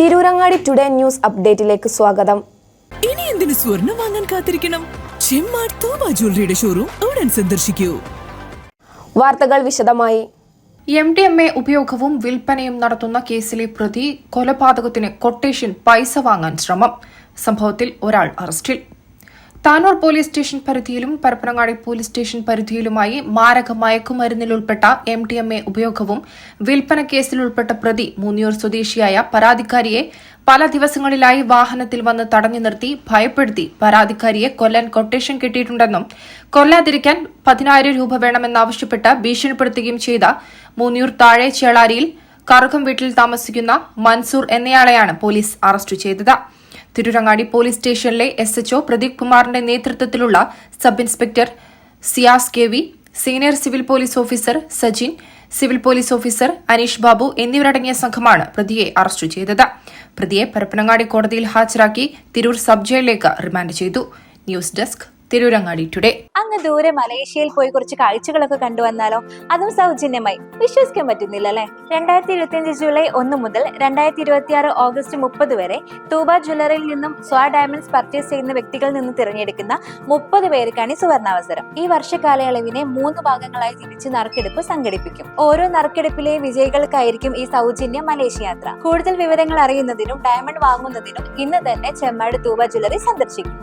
Tirurangadi today news അപ്ഡേറ്റിലേക്ക് സ്വാഗതം. ഇനി എന്തിനു സ്വർണം വാങ്ങാൻ കാത്തിരിക്കണം? ചെമ്മാട് തോബ ജ്വല്ലറിയുടെ ഷോറൂം ഉടൻ സന്ദർശിക്കൂ. വാർത്തകൾ വിശദമായി. MDMA ഉപയോഗവും വിൽപ്പനയും നടത്തുന്ന കേസിലെ പ്രതി കൊലപാതകത്തിന് കൊട്ടേഷൻ പൈസ വാങ്ങാൻ ശ്രമം. സംഭവത്തിൽ ഒരാൾ അറസ്റ്റിൽ. താനൂർ പോലീസ് സ്റ്റേഷൻ പരിധിയിലും പരപ്പനങ്ങാടി പോലീസ് സ്റ്റേഷൻ പരിധിയിലുമായി മാരക മയക്കുമരുന്നിലുൾപ്പെട്ട MDMA ഉപയോഗവും വിൽപ്പന കേസിലുൾപ്പെട്ട പ്രതി മൂന്നിയൂർ സ്വദേശിയായ പരാതിക്കാരിയെ പല ദിവസങ്ങളിലായി വാഹനത്തിൽ വന്ന് തടഞ്ഞു നിർത്തി ഭയപ്പെടുത്തി പരാതിക്കാരിയെ കൊല്ലാൻ കൊട്ടേഷൻ കിട്ടിയിട്ടുണ്ടെന്നും കൊല്ലാതിരിക്കാൻ 10,000 രൂപ വേണമെന്നാവശ്യപ്പെട്ട് ഭീഷണിപ്പെടുത്തുകയും ചെയ്ത മൂന്നിയൂർ താഴെ ചേളാരിയിൽ കറുകം വീട്ടിൽ താമസിക്കുന്ന മൻസൂർ എന്നയാളെയാണ് പോലീസ് അറസ്റ്റ് ചെയ്തത്. തിരൂരങ്ങാടി പോലീസ് സ്റ്റേഷനിലെ SHO പ്രദീപ് കുമാറിന്റെ നേതൃത്വത്തിലുള്ള sub inspector Siyas KV, senior civil police officer Sajin, civil police officer Aneesh Babu എന്നിവരടങ്ങിയ സംഘമാണ് പ്രതിയെ അറസ്റ്റ് ചെയ്തത്. പ്രതിയെ പരപ്പനങ്ങാടി കോടതിയിൽ ഹാജരാക്കി തിരൂർ സബ് ജയിലിലേക്ക് റിമാൻഡ് ചെയ്തു. News desk, Tirurangadi today. അങ്ങ് ദൂരെ മലേഷ്യയിൽ പോയി കുറച്ച് കാഴ്ചകളൊക്കെ കണ്ടുവന്നാലോ? അതും സൗജന്യമായി. വിശ്വസിക്കാൻ പറ്റുന്നില്ല അല്ലെ? 2025 ജൂലൈ 1 മുതൽ 2026 ഓഗസ്റ്റ് 30 വരെ തൂബ ജ്വല്ലറിയിൽ നിന്നും സ്വാ ഡയമണ്ട്സ് പർച്ചേസ് ചെയ്യുന്ന വ്യക്തികളിൽ നിന്ന് തിരഞ്ഞെടുക്കുന്ന 30 പേർക്കാണ് ഈ സുവർണാവസരം. ഈ വർഷകാലയളവിനെ 3 ഭാഗങ്ങളായി തിരിച്ച് നറുക്കെടുപ്പ് സംഘടിപ്പിക്കും. ഓരോ നറുക്കെടുപ്പിലെ വിജയികൾക്കായിരിക്കും ഈ സൗജന്യ മലേഷ്യ യാത്ര. കൂടുതൽ വിവരങ്ങൾ അറിയുന്നതിനും ഡയമണ്ട് വാങ്ങുന്നതിനും ഇന്ന് തന്നെ ചെമ്മാട് തൂബ ജ്വല്ലറി സന്ദർശിക്കും.